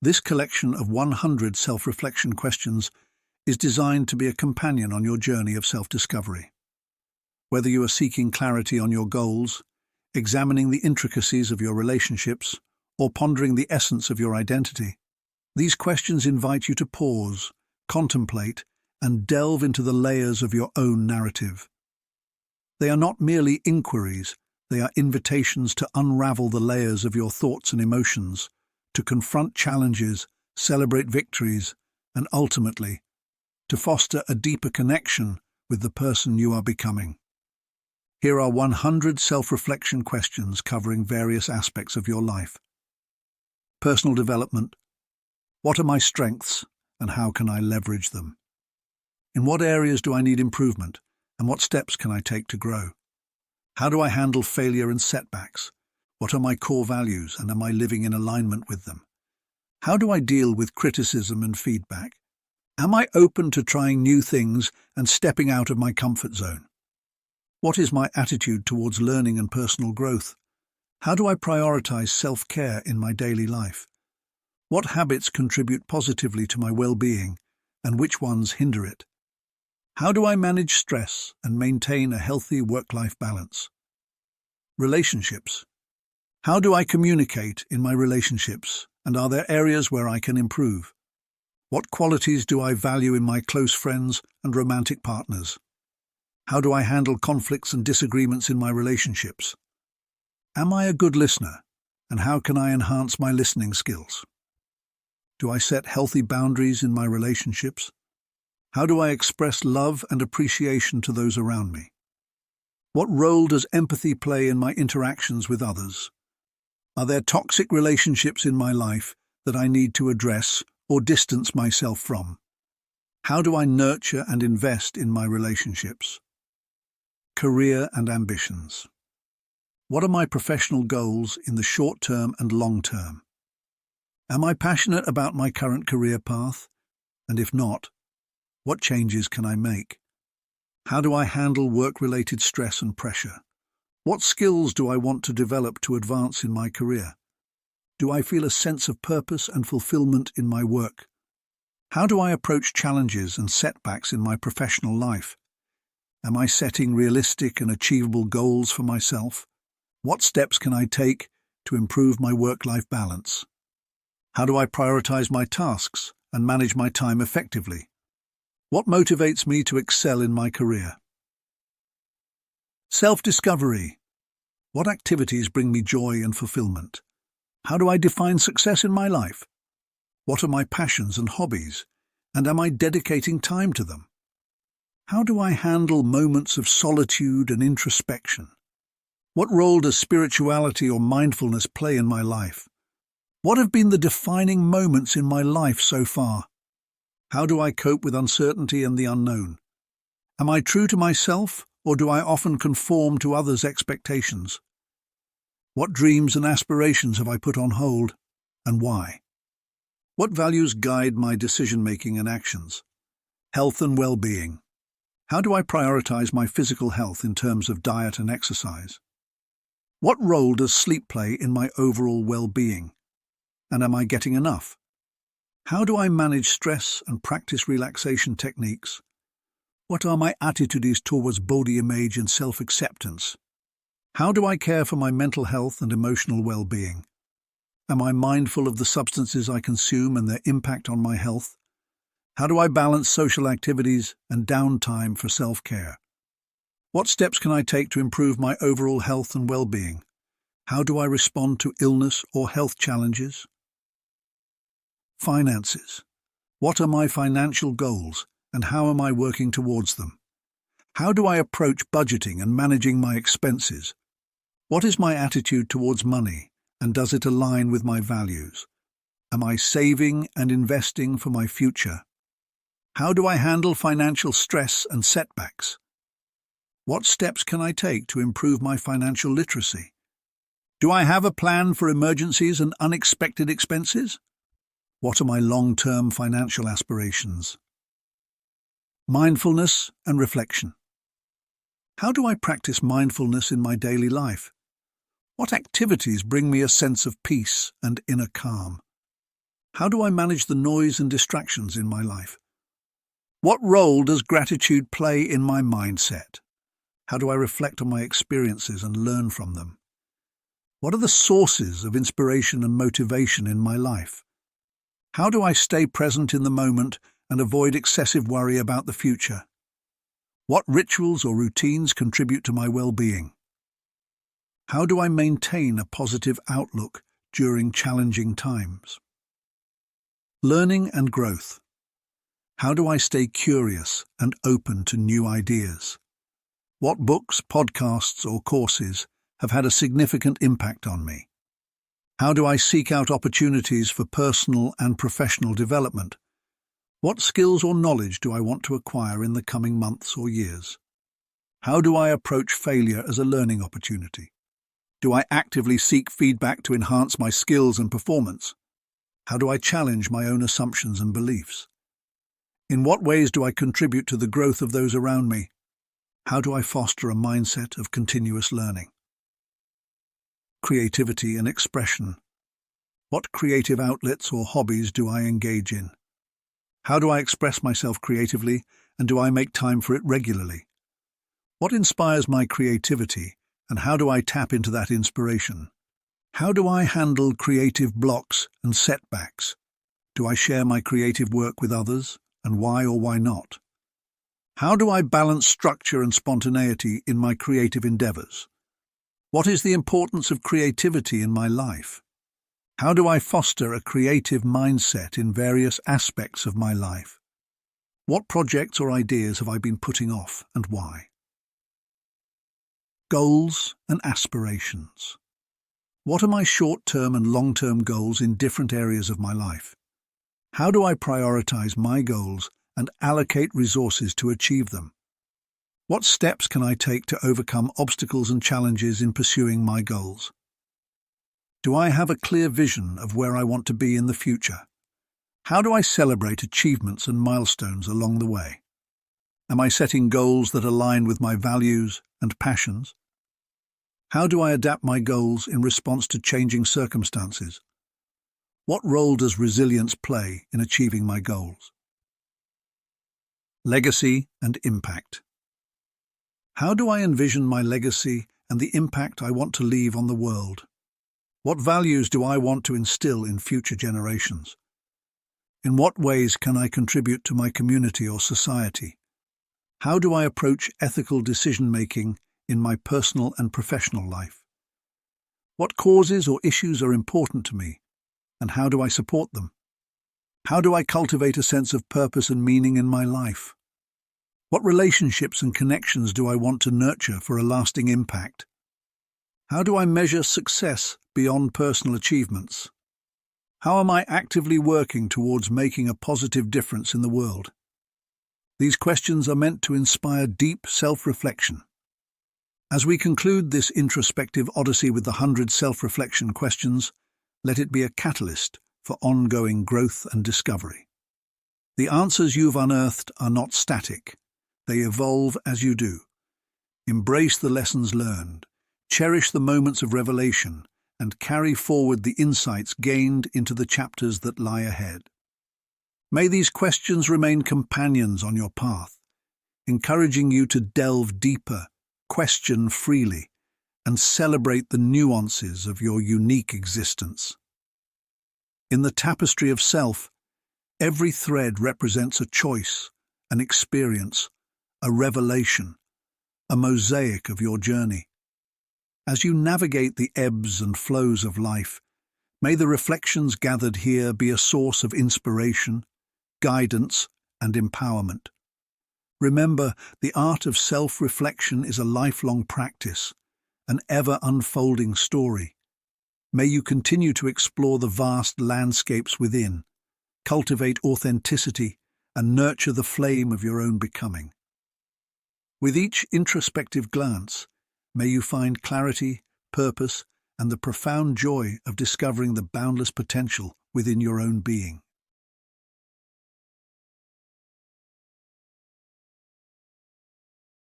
This collection of 100 self-reflection questions is designed to be a companion on your journey of self-discovery. Whether you are seeking clarity on your goals, examining the intricacies of your relationships, or pondering the essence of your identity, these questions invite you to pause, contemplate, and delve into the layers of your own narrative. They are not merely inquiries, they are invitations to unravel the layers of your thoughts and emotions, to confront challenges, celebrate victories, and ultimately, to foster a deeper connection with the person you are becoming. Here are 100 self-reflection questions covering various aspects of your life. Personal development. What are my strengths, and how can I leverage them? In what areas do I need improvement, and what steps can I take to grow? How do I handle failure and setbacks? What are my core values, and am I living in alignment with them? How do I deal with criticism and feedback? Am I open to trying new things and stepping out of my comfort zone? What is my attitude towards learning and personal growth? How do I prioritize self-care in my daily life? What habits contribute positively to my well-being, and which ones hinder it? How do I manage stress and maintain a healthy work-life balance? Relationships. How do I communicate in my relationships, and are there areas where I can improve? What qualities do I value in my close friends and romantic partners? How do I handle conflicts and disagreements in my relationships? Am I a good listener, and how can I enhance my listening skills? Do I set healthy boundaries in my relationships? How do I express love and appreciation to those around me? What role does empathy play in my interactions with others? Are there toxic relationships in my life that I need to address or distance myself from? How do I nurture and invest in my relationships? Career and ambitions. What are my professional goals in the short term and long term? Am I passionate about my current career path? And if not, what changes can I make? How do I handle work-related stress and pressure? What skills do I want to develop to advance in my career? Do I feel a sense of purpose and fulfillment in my work? How do I approach challenges and setbacks in my professional life? Am I setting realistic and achievable goals for myself? What steps can I take to improve my work-life balance? How do I prioritize my tasks and manage my time effectively? What motivates me to excel in my career? Self-discovery. What activities bring me joy and fulfillment? How do I define success in my life? What are my passions and hobbies, and am I dedicating time to them? How do I handle moments of solitude and introspection? What role does spirituality or mindfulness play in my life? What have been the defining moments in my life so far? How do I cope with uncertainty and the unknown? Am I true to myself, or do I often conform to others' expectations? What dreams and aspirations have I put on hold, and why? What values guide my decision-making and actions? Health and well-being. How do I prioritize my physical health in terms of diet and exercise? What role does sleep play in my overall well-being? And am I getting enough? How do I manage stress and practice relaxation techniques? What are my attitudes towards body image and self-acceptance? How do I care for my mental health and emotional well-being? Am I mindful of the substances I consume and their impact on my health? How do I balance social activities and downtime for self-care? What steps can I take to improve my overall health and well-being? How do I respond to illness or health challenges? Finances. What are my financial goals, and how am I working towards them? How do I approach budgeting and managing my expenses? What is my attitude towards money, and does it align with my values? Am I saving and investing for my future? How do I handle financial stress and setbacks? What steps can I take to improve my financial literacy? Do I have a plan for emergencies and unexpected expenses? What are my long-term financial aspirations? Mindfulness and reflection. How do I practice mindfulness in my daily life? What activities bring me a sense of peace and inner calm? How do I manage the noise and distractions in my life? What role does gratitude play in my mindset? How do I reflect on my experiences and learn from them? What are the sources of inspiration and motivation in my life? How do I stay present in the moment and avoid excessive worry about the future? What rituals or routines contribute to my well-being? How do I maintain a positive outlook during challenging times? Learning and growth. How do I stay curious and open to new ideas? What books, podcasts, or courses have had a significant impact on me? How do I seek out opportunities for personal and professional development? What skills or knowledge do I want to acquire in the coming months or years? How do I approach failure as a learning opportunity? Do I actively seek feedback to enhance my skills and performance? How do I challenge my own assumptions and beliefs? In what ways do I contribute to the growth of those around me? How do I foster a mindset of continuous learning? Creativity and expression. What creative outlets or hobbies do I engage in? How do I express myself creatively, and do I make time for it regularly? What inspires my creativity, and how do I tap into that inspiration? How do I handle creative blocks and setbacks? Do I share my creative work with others, and why or why not? How do I balance structure and spontaneity in my creative endeavors? What is the importance of creativity in my life? How do I foster a creative mindset in various aspects of my life? What projects or ideas have I been putting off, and why? Goals and aspirations. What are my short-term and long-term goals in different areas of my life? How do I prioritize my goals and allocate resources to achieve them? What steps can I take to overcome obstacles and challenges in pursuing my goals? Do I have a clear vision of where I want to be in the future? How do I celebrate achievements and milestones along the way? Am I setting goals that align with my values and passions? How do I adapt my goals in response to changing circumstances? What role does resilience play in achieving my goals? Legacy and impact. How do I envision my legacy and the impact I want to leave on the world? What values do I want to instill in future generations? In what ways can I contribute to my community or society? How do I approach ethical decision-making in my personal and professional life? What causes or issues are important to me, and how do I support them? How do I cultivate a sense of purpose and meaning in my life? What relationships and connections do I want to nurture for a lasting impact? How do I measure success beyond personal achievements? How am I actively working towards making a positive difference in the world? These questions are meant to inspire deep self-reflection. As we conclude this introspective odyssey with the 100 self-reflection questions, let it be a catalyst for ongoing growth and discovery. The answers you've unearthed are not static. They evolve as you do. Embrace the lessons learned, cherish the moments of revelation, and carry forward the insights gained into the chapters that lie ahead. May these questions remain companions on your path, encouraging you to delve deeper, question freely, and celebrate the nuances of your unique existence. In the tapestry of self, every thread represents a choice, an experience, a revelation, a mosaic of your journey. As you navigate the ebbs and flows of life, may the reflections gathered here be a source of inspiration, guidance, and empowerment. Remember, the art of self-reflection is a lifelong practice, an ever-unfolding story. May you continue to explore the vast landscapes within, cultivate authenticity, and nurture the flame of your own becoming. With each introspective glance, may you find clarity, purpose, and the profound joy of discovering the boundless potential within your own being.